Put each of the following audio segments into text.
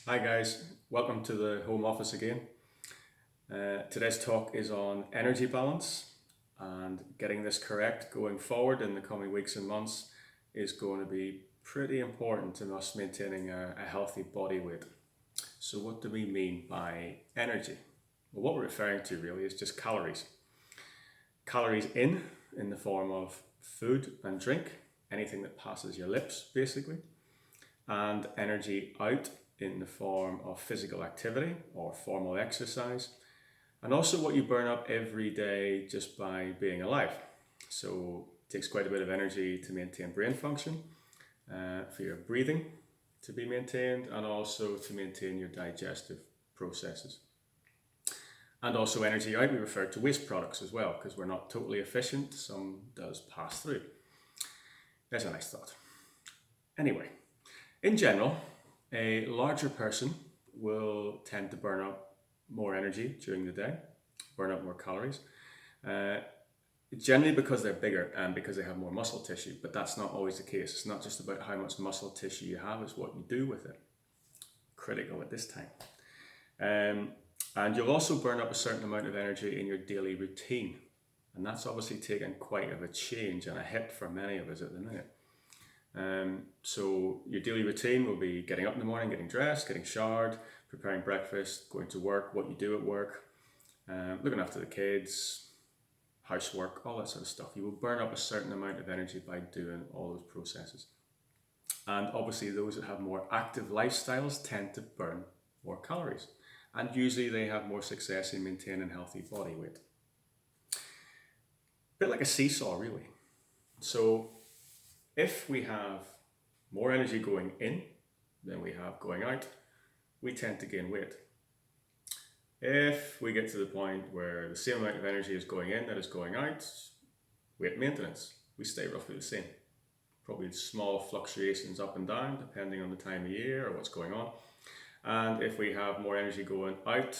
Hi guys, welcome to the home office again. Today's talk is on energy balance, and getting this correct going forward in the coming weeks and months is going to be pretty important to us maintaining a healthy body weight. So what do we mean by energy? Well, what we're referring to really is just calories. Calories in the form of food and drink, anything that passes your lips basically, and energy out in the form of physical activity or formal exercise, and also what you burn up every day just by being alive. So it takes quite a bit of energy to maintain brain function, for your breathing to be maintained, and also to maintain your digestive processes. And also energy out, we refer to waste products as well, because we're not totally efficient, some does pass through. There's a nice thought. Anyway, in general, a larger person will tend to burn up more energy during the day, burn up more calories, uh, generally because they're bigger and because they have more muscle tissue, but that's not always the case. It's not just about how much muscle tissue you have, it's what you do with it. Critical at this time. And you'll also burn up a certain amount of energy in your daily routine. And that's obviously taken quite of a change and a hit for many of us at the minute. So your daily routine will be getting up in the morning, getting dressed, getting showered, preparing breakfast, going to work, what you do at work, looking after the kids, housework, all that sort of stuff. You will burn up a certain amount of energy by doing all those processes. And obviously those that have more active lifestyles tend to burn more calories. And usually they have more success in maintaining healthy body weight. A bit like a seesaw, really. So if we have more energy going in than we have going out, we tend to gain weight. If we get to the point where the same amount of energy is going in that is going out, weight maintenance, we stay roughly the same. Probably small fluctuations up and down depending on the time of year or what's going on. And if we have more energy going out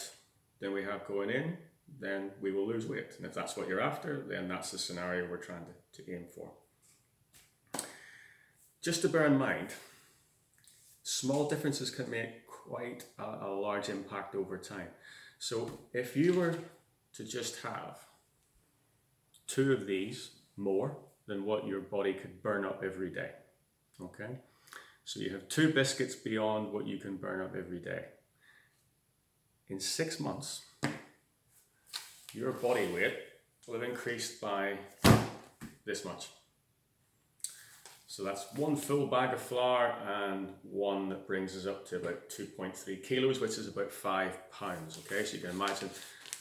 than we have going in, then we will lose weight. And if that's what you're after, then that's the scenario we're trying to aim for. Just to bear in mind, small differences can make quite a large impact over time. So if you were to just have two of these more than what your body could burn up every day, okay? So you have two biscuits beyond what you can burn up every day. In 6 months, your body weight will have increased by this much. So that's one full bag of flour and one that brings us up to about 2.3 kilos, which is about 5 pounds. Okay, so you can imagine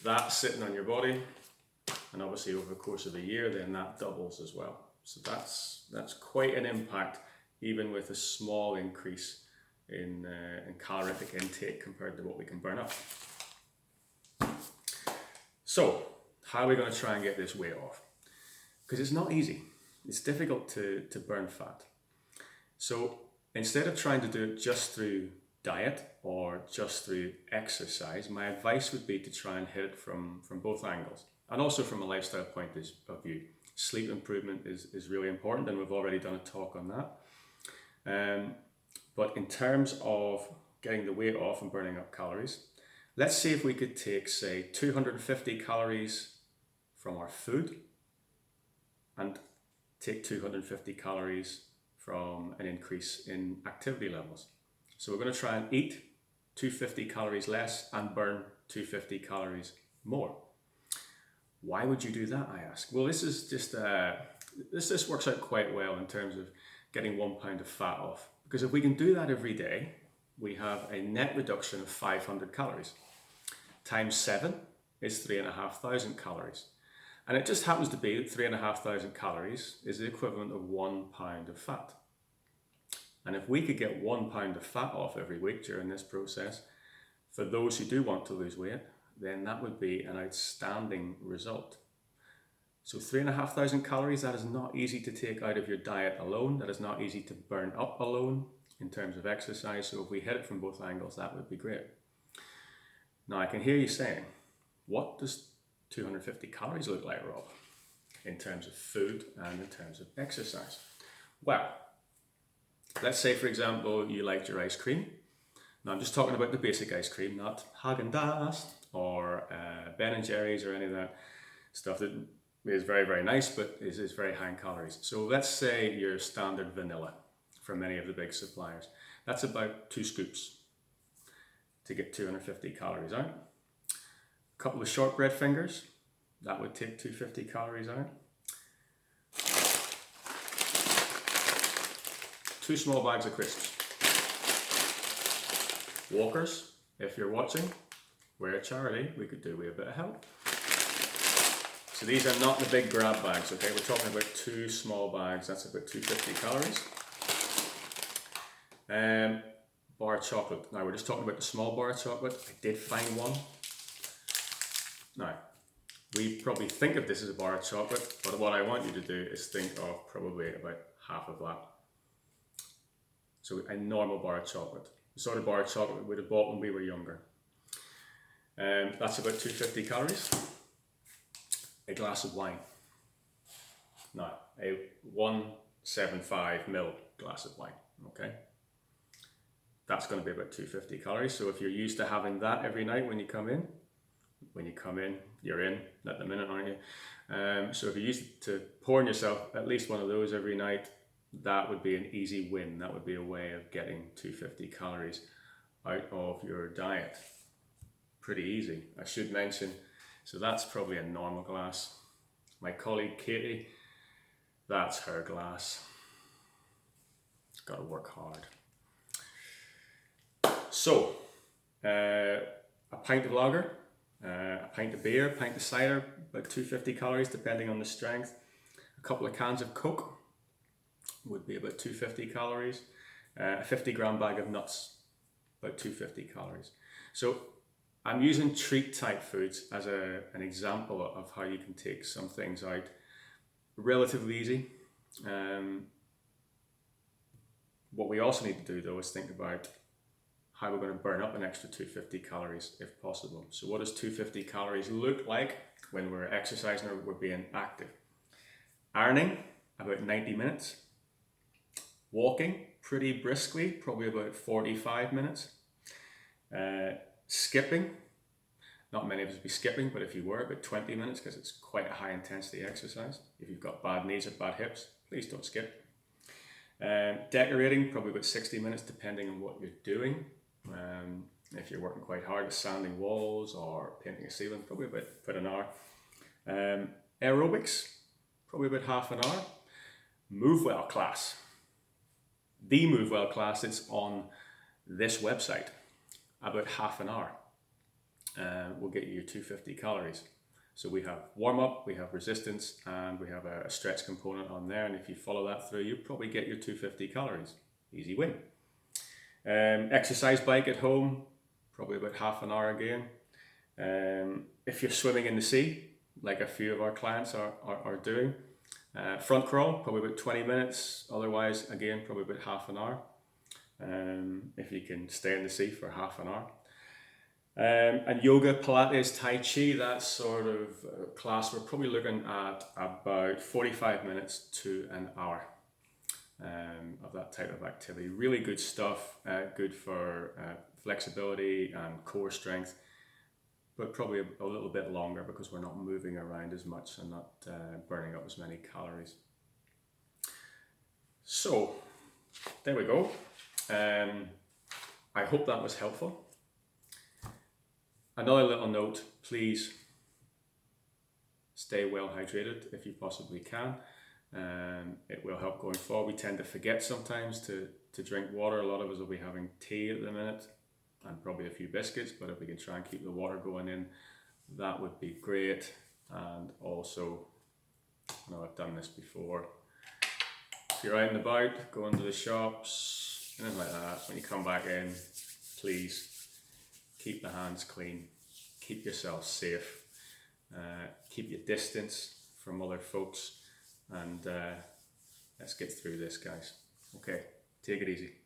that sitting on your body, and obviously over the course of a year, then that doubles as well. So that's quite an impact, even with a small increase in calorific intake compared to what we can burn up. So how are we going to try and get this weight off? Because it's not easy. It's difficult to burn fat. So instead of trying to do it just through diet or just through exercise, my advice would be to try and hit it from both angles, and also from a lifestyle point of view. Sleep improvement is really important, and we've already done a talk on that. But in terms of getting the weight off and burning up calories, let's see if we could take, say, 250 calories from our food and take 250 calories from an increase in activity levels. So we're going to try and eat 250 calories less and burn 250 calories more. Why would you do that, I ask? Well, this is just this works out quite well in terms of getting 1 pound of fat off. Because if we can do that every day, we have a net reduction of 500 calories. Times 7 is 3,500 calories. And it just happens to be that 3,500 calories is the equivalent of 1 pound of fat. And if we could get 1 pound of fat off every week during this process, for those who do want to lose weight, then that would be an outstanding result. So 3,500 calories, that is not easy to take out of your diet alone. That is not easy to burn up alone in terms of exercise. So if we hit it from both angles, that would be great. Now I can hear you saying, what does 250 calories look like, Rob, in terms of food and in terms of exercise? Well, let's say, for example, you liked your ice cream Now I'm just talking about the basic ice cream, not Haagen-Dazs or Ben & Jerry's or any of that stuff that is very, very nice, but is very high in calories. So let's say your standard vanilla from many of the big suppliers. That's about 2 scoops to get 250 calories out. A couple of shortbread fingers, that would take 250 calories out. 2 small bags of crisps. Walkers, if you're watching, we're a charity, we could do with a bit of help. So these are not the big grab bags, okay? We're talking about 2 small bags, that's about 250 calories. Bar of chocolate. Now we're just talking about the small bar of chocolate. I did find one. Now, we probably think of this as a bar of chocolate, but what I want you to do is think of probably about half of that. So a normal bar of chocolate. The sort of bar of chocolate we would have bought when we were younger. That's about 250 calories. A glass of wine. Now, a 175ml glass of wine, okay? That's going to be about 250 calories. So if you're used to having that every night when you come in, you're in at the minute, aren't you? So if you're used to pouring yourself at least one of those every night, that would be an easy win. That would be a way of getting 250 calories out of your diet. Pretty easy. I should mention, so that's probably a normal glass. My colleague Katie, that's her glass. Got to work hard. So, a pint of lager, a pint of beer, a pint of cider, about 250 calories depending on the strength. A couple of cans of Coke would be about 250 calories. A 50-gram bag of nuts, about 250 calories. So I'm using treat type foods as an example of how you can take some things out relatively easy. What we also need to do though is think about how we're going to burn up an extra 250 calories if possible. So what does 250 calories look like when we're exercising or we're being active? Ironing, about 90 minutes. Walking, pretty briskly, probably about 45 minutes. Skipping, not many of us would be skipping, but if you were, about 20 minutes because it's quite a high intensity exercise. If you've got bad knees or bad hips, please don't skip. Decorating, probably about 60 minutes depending on what you're doing. If you're working quite hard with sanding walls or painting a ceiling, probably about an hour. Aerobics, probably about half an hour. Move Well class. The Move Well class, it's on this website, about half an hour. We'll get you your 250 calories. So we have warm up, we have resistance, and we have a stretch component on there. And if you follow that through, you'll probably get your 250 calories. Easy win. Exercise bike at home, probably about half an hour again. If you're swimming in the sea, like a few of our clients are doing, front crawl, probably about 20 minutes. Otherwise, again, probably about half an hour. If you can stay in the sea for half an hour. And yoga, Pilates, Tai Chi, that sort of class, we're probably looking at about 45 minutes to an hour of that type of activity. Really good stuff, good for flexibility and core strength, but probably a little bit longer because we're not moving around as much and not burning up as many calories. So, there we go. I hope that was helpful. Another little note, please stay well hydrated if you possibly can. It will help going forward. We tend to forget sometimes to drink water. A lot of us will be having tea at the minute and probably a few biscuits, but if we can try and keep the water going in, that would be great. And also, I know I've done this before, if you're out and about, going to the shops, anything like that, when you come back in, please keep the hands clean, keep yourself safe, keep your distance from other folks, and let's get through this, guys. Okay, take it easy.